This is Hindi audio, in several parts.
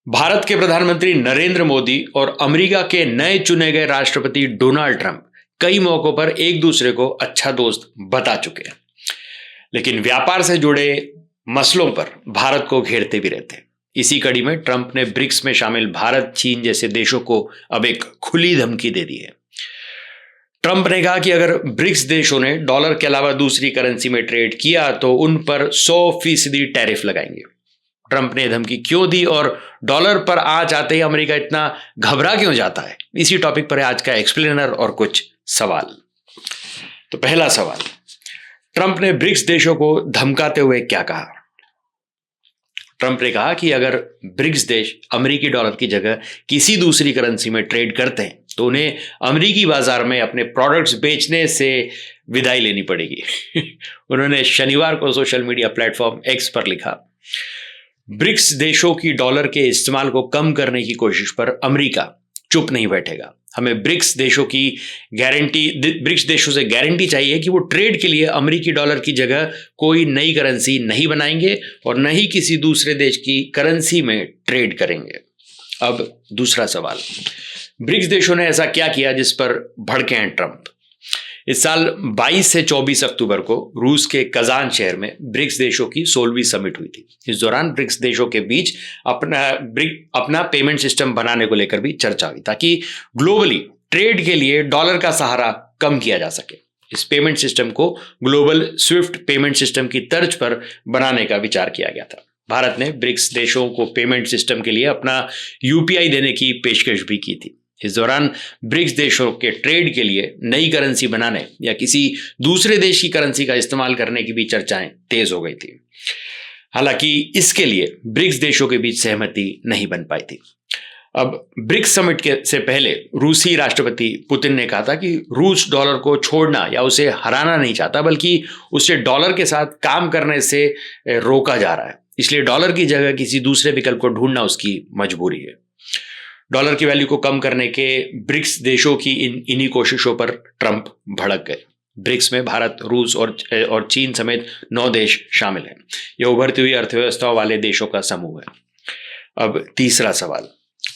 भारत के प्रधानमंत्री नरेंद्र मोदी और अमेरिका के नए चुने गए राष्ट्रपति डोनाल्ड ट्रंप कई मौकों पर एक दूसरे को अच्छा दोस्त बता चुके हैं, लेकिन व्यापार से जुड़े मसलों पर भारत को घेरते भी रहते हैं। इसी कड़ी में ट्रंप ने ब्रिक्स में शामिल भारत, चीन जैसे देशों को अब एक खुली धमकी दे दी है। ट्रंप ने कहा कि अगर ब्रिक्स देशों ने डॉलर के अलावा दूसरी करेंसी में ट्रेड किया तो उन पर 100% टैरिफ लगाएंगे। ट्रंप ने धमकी क्यों दी और डॉलर पर आज आते ही अमेरिका इतना घबरा क्यों जाता है, इसी टॉपिक पर है आज का एक्सप्लेनर और कुछ सवाल। तो पहला सवाल, ट्रंप ने ब्रिक्स देशों को धमकाते हुए क्या कहा? ट्रंप ने कहा कि अगर ब्रिक्स देश अमेरिकी डॉलर की जगह किसी दूसरी करेंसी में ट्रेड करते हैं तो उन्हें अमेरिकी बाजार में अपने प्रोडक्ट्स बेचने से विदाई लेनी पड़ेगी। उन्होंने शनिवार को सोशल मीडिया प्लेटफॉर्म एक्स पर लिखा, ब्रिक्स देशों की डॉलर के इस्तेमाल को कम करने की कोशिश पर अमेरिका चुप नहीं बैठेगा। हमें ब्रिक्स देशों से गारंटी चाहिए कि वो ट्रेड के लिए अमेरिकी डॉलर की जगह कोई नई करेंसी नहीं बनाएंगे और न ही किसी दूसरे देश की करेंसी में ट्रेड करेंगे। अब दूसरा सवाल, ब्रिक्स देशों ने ऐसा क्या किया जिस पर भड़के हैं ट्रंप? इस साल 22 से 24 अक्टूबर को रूस के कजान शहर में ब्रिक्स देशों की 16वीं समिट हुई थी। इस दौरान ब्रिक्स देशों के बीच अपना पेमेंट सिस्टम बनाने को लेकर भी चर्चा हुई ताकि ग्लोबली ट्रेड के लिए डॉलर का सहारा कम किया जा सके। इस पेमेंट सिस्टम को ग्लोबल स्विफ्ट पेमेंट सिस्टम की तर्ज पर बनाने का विचार किया गया था। भारत ने ब्रिक्स देशों को पेमेंट सिस्टम के लिए अपना यूपीआई देने की पेशकश भी की थी। इस दौरान ब्रिक्स देशों के ट्रेड के लिए नई करेंसी बनाने या किसी दूसरे देश की करेंसी का इस्तेमाल करने की भी चर्चाएं तेज हो गई थी। हालांकि इसके लिए ब्रिक्स देशों के बीच सहमति नहीं बन पाई थी। अब ब्रिक्स समिट से पहले रूसी राष्ट्रपति पुतिन ने कहा था कि रूस डॉलर को छोड़ना या उसे हराना नहीं चाहता, बल्कि उसे डॉलर के साथ काम करने से रोका जा रहा है। इसलिए डॉलर की जगह किसी दूसरे विकल्प को ढूंढना उसकी मजबूरी है। डॉलर की वैल्यू को कम करने के ब्रिक्स देशों की इन्हीं कोशिशों पर ट्रंप भड़क गए। ब्रिक्स में भारत, रूस और चीन समेत 9 देश शामिल हैं। यह उभरती हुई अर्थव्यवस्थाओं वाले देशों का समूह है। अब तीसरा सवाल,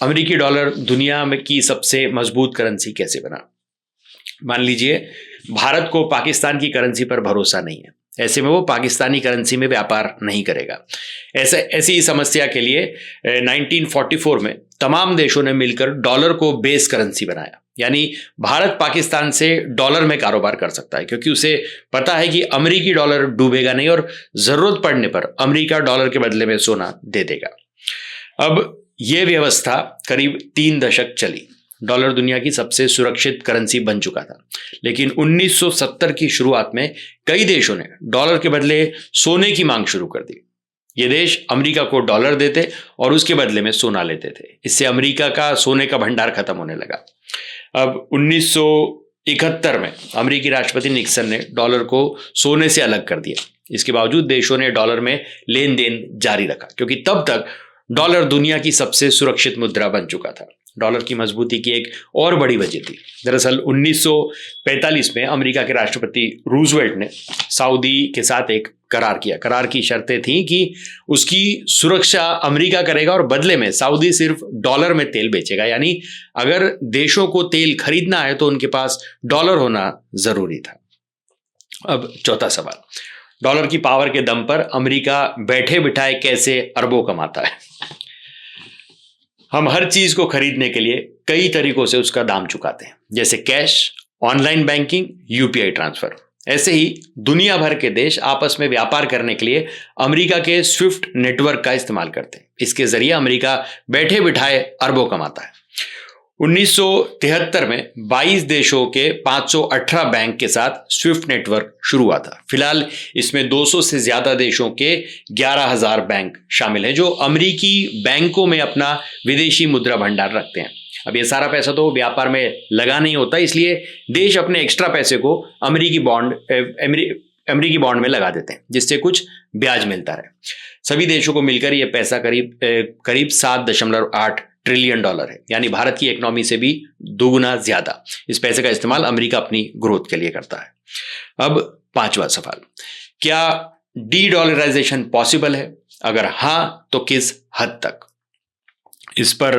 अमेरिकी डॉलर दुनिया में की सबसे मजबूत करेंसी कैसे बना? मान लीजिए भारत को पाकिस्तान की करेंसी पर भरोसा नहीं है, ऐसे में वो पाकिस्तानी करेंसी में व्यापार नहीं करेगा। ऐसी समस्या के लिए 1944 में तमाम देशों ने मिलकर डॉलर को बेस करेंसी बनाया, यानी भारत पाकिस्तान से डॉलर में कारोबार कर सकता है क्योंकि उसे पता है कि अमेरिकी डॉलर डूबेगा नहीं और जरूरत पड़ने पर अमेरिका डॉलर के बदले में सोना दे देगा। अब यह व्यवस्था करीब 3 दशक चली। डॉलर दुनिया की सबसे सुरक्षित करेंसी बन चुका था, लेकिन 1970 की शुरुआत में कई देशों ने डॉलर के बदले सोने की मांग शुरू कर दी। ये देश अमेरिका को डॉलर देते और उसके बदले में सोना लेते थे। इससे अमेरिका का सोने का भंडार खत्म होने लगा। अब 1971 में अमेरिकी राष्ट्रपति निक्सन ने डॉलर को सोने से अलग कर दिया। इसके बावजूद देशों ने डॉलर में लेन देन जारी रखा क्योंकि तब तक डॉलर दुनिया की सबसे सुरक्षित मुद्रा बन चुका था। डॉलर की मजबूती की एक और बड़ी वजह थी। दरअसल 1945 में अमेरिका के राष्ट्रपति रूजवेल्ट ने सऊदी के साथ एक करार किया। करार की शर्तें थीं कि उसकी सुरक्षा अमेरिका करेगा और बदले में सऊदी सिर्फ डॉलर में तेल बेचेगा, यानी अगर देशों को तेल खरीदना है तो उनके पास डॉलर होना जरूरी था। अब चौथा सवाल, डॉलर की पावर के दम पर अमेरिका बैठे बिठाए कैसे अरबों कमाता है? हम हर चीज को खरीदने के लिए कई तरीकों से उसका दाम चुकाते हैं, जैसे cash, online banking, UPI transfer. ऐसे ही दुनिया भर के देश आपस में व्यापार करने के लिए अमेरिका के स्विफ्ट नेटवर्क का इस्तेमाल करते हैं। इसके जरिए अमेरिका बैठे बिठाए अरबों कमाता है। 1973 में 22 देशों के 518 बैंक के साथ स्विफ्ट नेटवर्क शुरू हुआ था। फिलहाल इसमें 200 से ज्यादा देशों के 11,000 बैंक शामिल हैं जो अमेरिकी बैंकों में अपना विदेशी मुद्रा भंडार रखते हैं। अब ये सारा पैसा तो व्यापार में लगा नहीं होता, इसलिए देश अपने एक्स्ट्रा पैसे को अमेरिकी बॉन्ड में लगा देते हैं, जिससे कुछ ब्याज मिलता है। सभी देशों को मिलकर यह पैसा करीब 7.8 ट्रिलियन डॉलर है, यानी भारत की इकोनॉमी से भी दोगुना ज्यादा। इस पैसे का इस्तेमाल अमेरिका अपनी ग्रोथ के लिए करता है। अब पांचवा सवाल, क्या डी डॉलराइजेशन पॉसिबल है? अगर हां तो किस हद तक? इस पर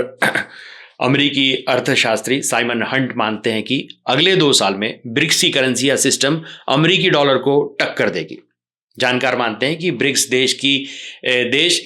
अमेरिकी अर्थशास्त्री साइमन हंट मानते हैं कि अगले 2 साल में ब्रिक्स की करेंसी या सिस्टम अमेरिकी डॉलर को टक्कर देगी। जानकार मानते हैं कि ब्रिक्स देश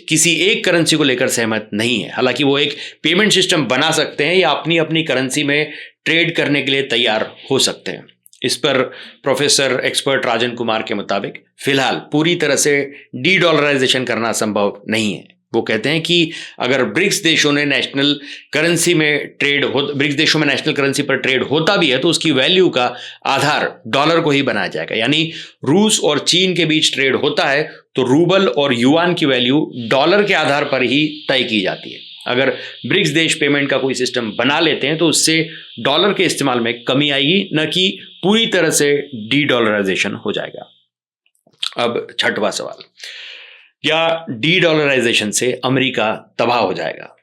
किसी एक करेंसी को लेकर सहमत नहीं है। हालांकि वो एक पेमेंट सिस्टम बना सकते हैं या अपनी अपनी करेंसी में ट्रेड करने के लिए तैयार हो सकते हैं। इस पर प्रोफेसर एक्सपर्ट राजन कुमार के मुताबिक फिलहाल पूरी तरह से डी डॉलराइजेशन करना संभव नहीं है। वो कहते हैं कि अगर ब्रिक्स देशों में नेशनल करेंसी पर ट्रेड होता भी है तो उसकी वैल्यू का आधार डॉलर को ही बनाया जाएगा। यानी रूस और चीन के बीच ट्रेड होता है तो रूबल और युआन की वैल्यू डॉलर के आधार पर ही तय की जाती है। अगर ब्रिक्स देश पेमेंट का कोई सिस्टम बना लेते हैं तो उससे डॉलर के इस्तेमाल में कमी आएगी, न कि पूरी तरह से डी डॉलराइजेशन हो जाएगा। अब 6वां सवाल, क्या डी डॉलराइजेशन से अमेरिका तबाह हो जाएगा?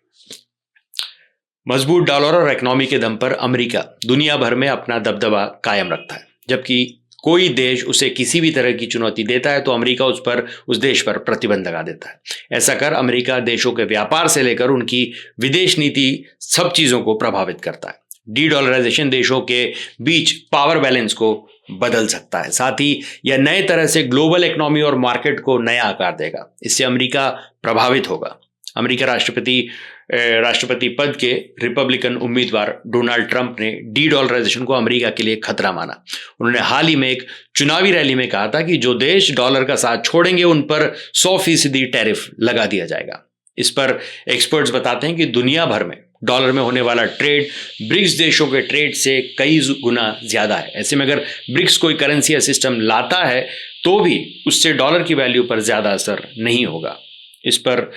मजबूत डॉलर और इकोनॉमी के दम पर अमेरिका दुनिया भर में अपना दबदबा कायम रखता है। जबकि कोई देश उसे किसी भी तरह की चुनौती देता है तो अमेरिका उस देश पर प्रतिबंध लगा देता है। ऐसा कर अमेरिका देशों के व्यापार से लेकर उनकी विदेश नीति सब चीजों को प्रभावित करता है। डी डॉलराइजेशन देशों के बीच पावर बैलेंस को बदल सकता है, साथ ही यह नए तरह से ग्लोबल इकोनॉमी और मार्केट को नया आकार देगा। इससे अमेरिका प्रभावित होगा। अमेरिका राष्ट्रपति पद के रिपब्लिकन उम्मीदवार डोनाल्ड ट्रंप ने डी डॉलराइजेशन को अमेरिका के लिए खतरा माना। उन्होंने हाल ही में एक चुनावी रैली में कहा था कि जो देश डॉलर का साथ छोड़ेंगे उन पर 100% टैरिफ लगा दिया जाएगा। इस पर एक्सपर्ट्स बताते हैं कि दुनिया भर में डॉलर में होने वाला ट्रेड ब्रिक्स देशों के ट्रेड से कई गुना ज्यादा है। ऐसे में अगर ब्रिक्स कोई करेंसी या सिस्टम लाता है तो भी उससे डॉलर की वैल्यू पर ज्यादा असर नहीं होगा। इस पर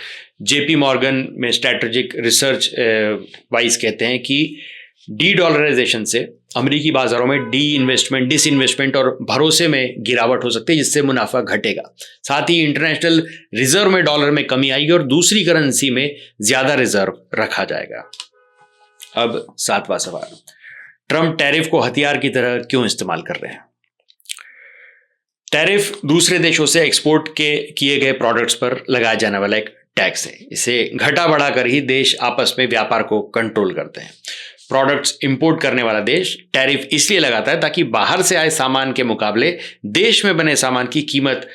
जेपी मॉर्गन में स्ट्रैटेजिक रिसर्च वाइज कहते हैं कि डी डॉलराइजेशन से अमेरिकी बाजारों में डिसइन्वेस्टमेंट और भरोसे में गिरावट हो सकती है, जिससे मुनाफा घटेगा। साथ ही इंटरनेशनल रिजर्व में डॉलर में कमी आएगी और दूसरी करेंसी में ज्यादा रिजर्व रखा जाएगा। अब 7वां सवाल, ट्रंप टैरिफ को हथियार की तरह क्यों इस्तेमाल कर रहे हैं? टैरिफ दूसरे देशों से एक्सपोर्ट किए गए प्रोडक्ट्स पर लगाया जाने वाला एक टैक्स है। इसे घटा बढ़ा कर ही देश आपस में व्यापार को कंट्रोल करते हैं। प्रोडक्ट्स इंपोर्ट करने वाला देश टैरिफ इसलिए लगाता है ताकि बाहर से आए सामान के मुकाबले देश में बने सामान की कीमत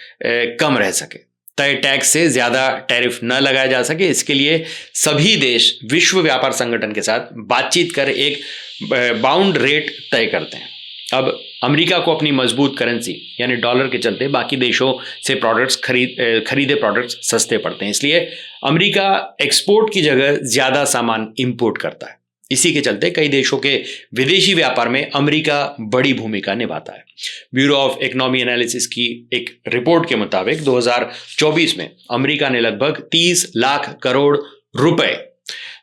कम रह सके। तय टैक्स से ज्यादा टैरिफ न लगाया जा सके, इसके लिए सभी देश विश्व व्यापार संगठन के साथ बातचीत कर एक बाउंड रेट तय करते हैं। अब अमेरिका को अपनी मजबूत करेंसी यानी डॉलर के चलते बाकी देशों से खरीदे प्रोडक्ट्स सस्ते पड़ते हैं, इसलिए अमेरिका एक्सपोर्ट की जगह ज्यादा सामान इंपोर्ट करता है। इसी के चलते कई देशों के विदेशी व्यापार में अमेरिका बड़ी भूमिका निभाता है। ब्यूरो ऑफ इकोनॉमी एनालिसिस की एक रिपोर्ट के मुताबिक 2024 में अमेरिका ने लगभग 30 लाख करोड़ रुपए,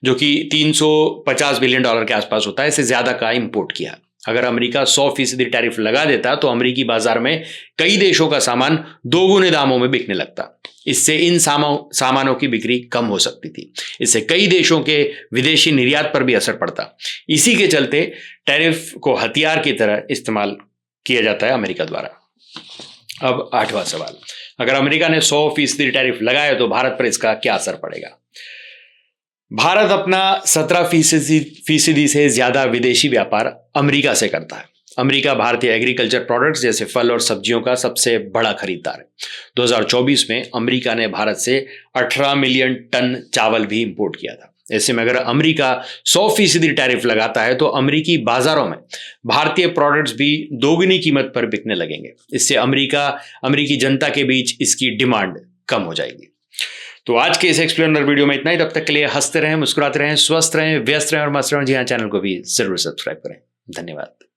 जो कि $350 बिलियन के आसपास होता है, इससे ज्यादा का इंपोर्ट किया। अगर अमेरिका 100% टैरिफ लगा देता तो अमेरिकी बाजार में कई देशों का सामान 2 गुने दामों में बिकने लगता। इससे इन सामानों की बिक्री कम हो सकती थी। इससे कई देशों के विदेशी निर्यात पर भी असर पड़ता। इसी के चलते टैरिफ को हथियार की तरह इस्तेमाल किया जाता है अमेरिका द्वारा। अब 8वां सवाल, अगर अमेरिका ने 100% टैरिफ लगाया तो भारत पर इसका क्या असर पड़ेगा? भारत अपना 17% से ज्यादा विदेशी व्यापार अमेरिका से करता है। अमेरिका भारतीय एग्रीकल्चर प्रोडक्ट्स जैसे फल और सब्जियों का सबसे बड़ा खरीदार है। 2024 में अमेरिका ने भारत से 18 मिलियन टन चावल भी इंपोर्ट किया था। ऐसे में अगर अमेरिका 100% टैरिफ लगाता है तो अमेरिकी बाजारों में भारतीय प्रोडक्ट्स भी दोगुनी कीमत पर बिकने लगेंगे। इससे अमेरिकी जनता के बीच इसकी डिमांड कम हो जाएगी। तो आज के इस एक्सप्लेनर वीडियो में इतना ही। तब तक के लिए हंसते रहें, मुस्कुराते रहें, स्वस्थ रहें, व्यस्त रहें और मस्त रहें। जी हाँ, चैनल को भी जरूर सब्सक्राइब करें। धन्यवाद।